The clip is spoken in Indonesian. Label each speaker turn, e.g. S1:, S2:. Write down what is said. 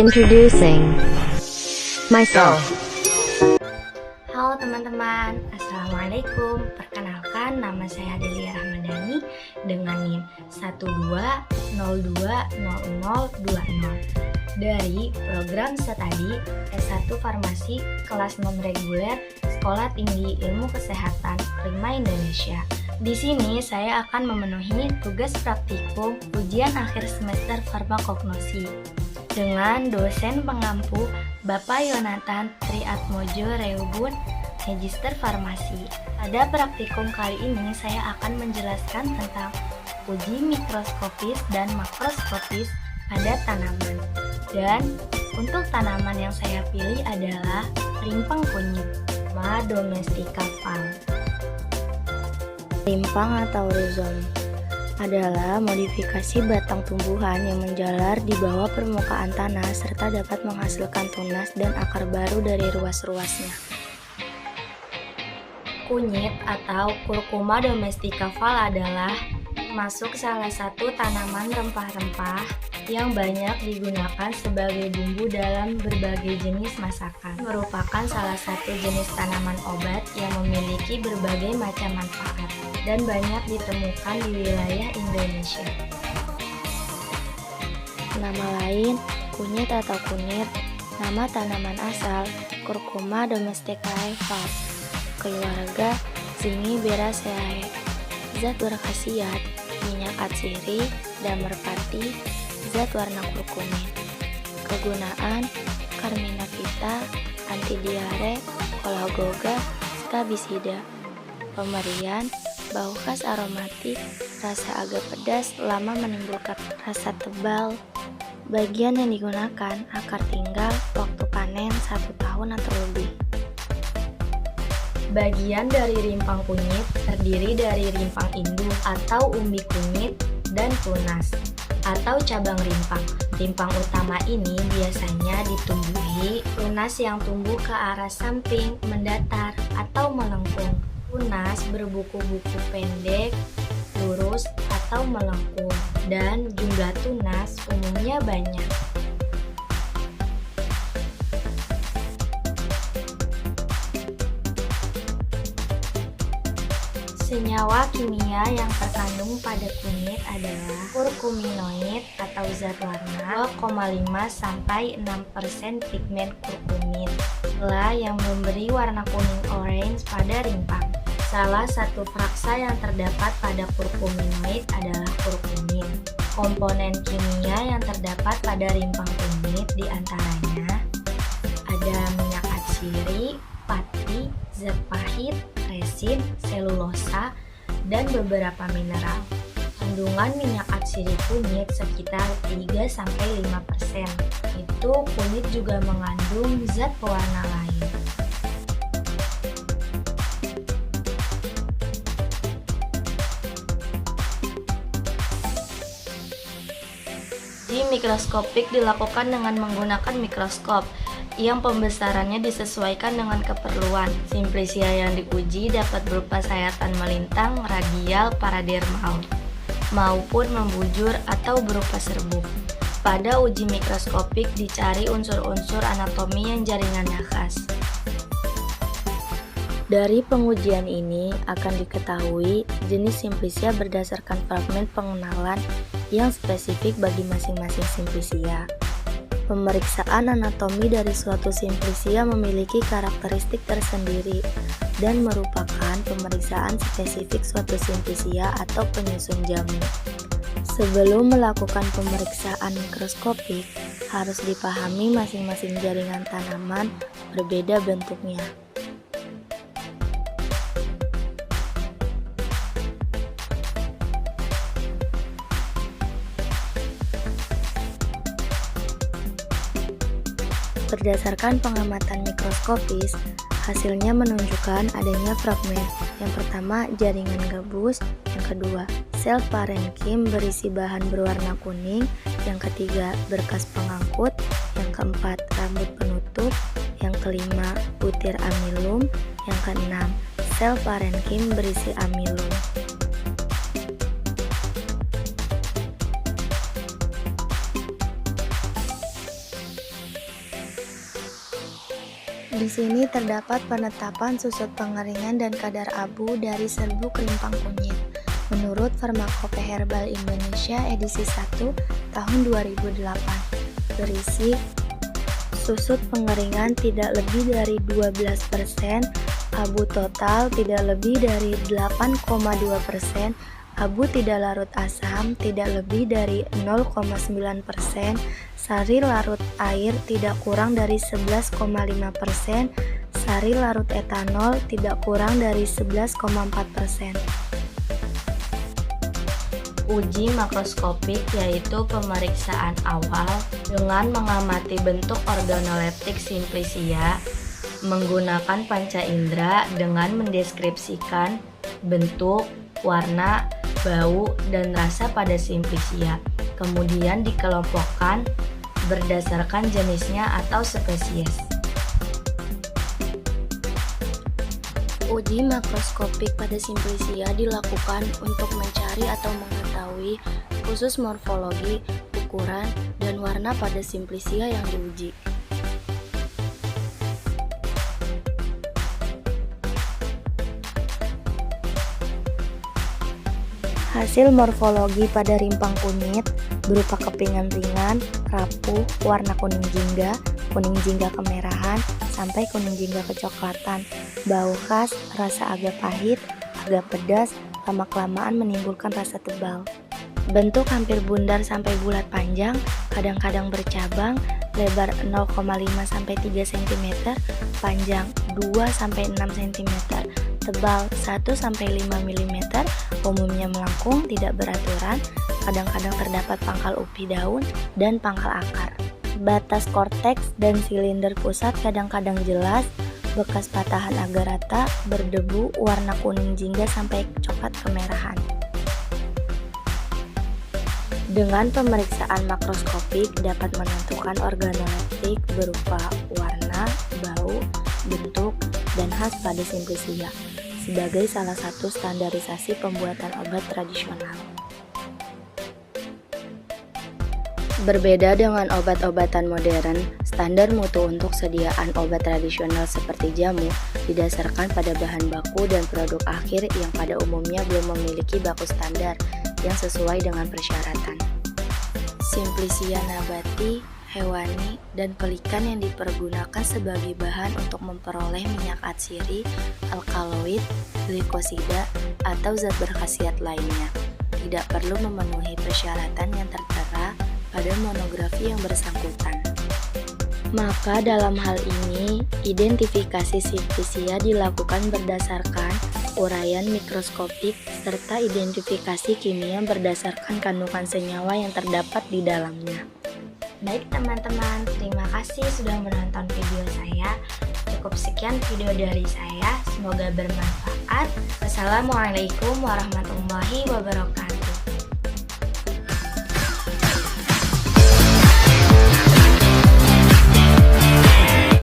S1: Introducing myself.
S2: Halo teman-teman, Assalamualaikum. Perkenalkan, nama saya Adelia Rahmadani dengan NIM 12020020 dari program studi S1 Farmasi kelas non-reguler Sekolah Tinggi Ilmu Kesehatan Prima Indonesia. Di sini saya akan memenuhi tugas praktikum ujian akhir semester farmakognosi dengan dosen pengampu Bapak Yonatan Triatmojo Reubun, Magister Farmasi. Pada praktikum kali ini saya akan menjelaskan tentang uji mikroskopis dan makroskopis pada tanaman. Dan untuk tanaman yang saya pilih adalah rimpang kunyit, Ma domestica Val. Rimpang atau rhizom adalah modifikasi batang tumbuhan yang menjalar di bawah permukaan tanah serta dapat menghasilkan tunas dan akar baru dari ruas-ruasnya. Kunyit atau Curcuma domestica Val adalah masuk salah satu tanaman rempah-rempah yang banyak digunakan sebagai bumbu dalam berbagai jenis masakan. Merupakan salah satu jenis tanaman obat yang memiliki berbagai macam manfaat dan banyak ditemukan di wilayah Indonesia. Nama lain, kunyit atau kunir, nama tanaman asal Curcuma domesticae Val, keluarga Zingiberaceae. Zat berkhasiat minyak atsiri dan merpati, zat warna kurkumin. Kegunaan Carmina vita, anti diare, kolagoga, skabisida. Pemberian bau khas aromatik, rasa agak pedas, lama menimbulkan rasa tebal. Bagian yang digunakan akar tinggal, waktu panen 1 tahun atau lebih. Bagian dari rimpang kunyit terdiri dari rimpang induk atau umbi kunyit dan tunas atau cabang rimpang. Rimpang utama ini biasanya ditumbuhi tunas yang tumbuh ke arah samping, mendatar atau melengkung. Tunas berbuku-buku pendek, lurus atau melengkung, dan jumlah tunas umumnya banyak. Senyawa kimia yang terkandung pada kunyit adalah kurkuminoid atau zat warna 2,5-6% pigmen kurkumin yang memberi warna kuning orange pada rimpang. Salah satu praksa yang terdapat pada kurkuminoid adalah kurkumin. Komponen kimia yang terdapat pada rimpang kunyit diantaranya ada minyak atsiri, pati, zat pahit, resin, selulosa, dan beberapa mineral. Kandungan minyak atsiri kunyit sekitar 3-5%. Itu kunyit juga mengandung zat pewarna lain. Uji mikroskopik dilakukan dengan menggunakan mikroskop yang pembesarannya disesuaikan dengan keperluan. Simplicia yang diuji dapat berupa sayatan melintang, radial, paradermal, maupun membujur atau berupa serbuk. Pada uji mikroskopik dicari unsur-unsur anatomi yang jaringannya khas. Dari pengujian ini akan diketahui jenis Simplicia berdasarkan fragmen pengenalan yang spesifik bagi masing-masing Simplicia. Pemeriksaan anatomi dari suatu Simplicia memiliki karakteristik tersendiri dan merupakan pemeriksaan spesifik suatu Simplicia atau penyusun jamu. Sebelum melakukan pemeriksaan mikroskopik, harus dipahami masing-masing jaringan tanaman berbeda bentuknya. Berdasarkan pengamatan mikroskopis, hasilnya menunjukkan adanya fragmen. Yang pertama, jaringan gabus. Yang kedua, sel parenkim berisi bahan berwarna kuning. Yang ketiga, berkas pengangkut. Yang keempat, rambut penutup. Yang kelima, butir amilum. Yang keenam, sel parenkim berisi amilum. Di sini terdapat penetapan susut pengeringan dan kadar abu dari serbuk rimpang kunyit. Menurut Farmakope Herbal Indonesia edisi 1 tahun 2008, berisi susut pengeringan tidak lebih dari 12%, abu total tidak lebih dari 8,2%, abu tidak larut asam tidak lebih dari 0,9%, sari larut air tidak kurang dari 11,5%, sari larut etanol tidak kurang dari 11,4%. Uji makroskopik yaitu pemeriksaan awal dengan mengamati bentuk organoleptik simplicia menggunakan panca indera dengan mendeskripsikan bentuk, warna, bau, dan rasa pada simplicia. Kemudian dikelompokkan berdasarkan jenisnya atau spesies. Uji makroskopik pada simplicia dilakukan untuk mencari atau mengetahui khusus morfologi, ukuran, dan warna pada simplicia yang diuji. Hasil morfologi pada rimpang kunyit berupa kepingan ringan, rapuh, warna kuning jingga kemerahan, sampai kuning jingga kecoklatan, bau khas, rasa agak pahit, agak pedas, lama-kelamaan menimbulkan rasa tebal. Bentuk hampir bundar sampai bulat panjang, kadang-kadang bercabang, lebar 0,5-3 cm, panjang 2-6 cm, tebal 1-5 mm, umumnya melengkung, tidak beraturan, kadang-kadang terdapat pangkal upi daun dan pangkal akar. Batas korteks dan silinder pusat kadang-kadang jelas, bekas patahan agak rata, berdebu, warna kuning jingga sampai coklat kemerahan. Dengan pemeriksaan makroskopik dapat menentukan organoleptik berupa warna, bau, bentuk, dan khas pada simplicia sebagai salah satu standarisasi pembuatan obat tradisional. Berbeda dengan obat-obatan modern, standar mutu untuk sediaan obat tradisional seperti jamu didasarkan pada bahan baku dan produk akhir yang pada umumnya belum memiliki baku standar yang sesuai dengan persyaratan. Simplicia nabati, hewani, dan pelikan yang dipergunakan sebagai bahan untuk memperoleh minyak atsiri, alkaloid, glikosida, atau zat berkhasiat lainnya tidak perlu memenuhi persyaratan yang tertera pada monografi yang bersangkutan. Maka dalam hal ini, identifikasi simplicia dilakukan berdasarkan uraian mikroskopik serta identifikasi kimia berdasarkan kandungan senyawa yang terdapat di dalamnya. Baik teman-teman, terima kasih sudah menonton video saya. Cukup sekian video dari saya, semoga bermanfaat. Wassalamualaikum warahmatullahi wabarakatuh.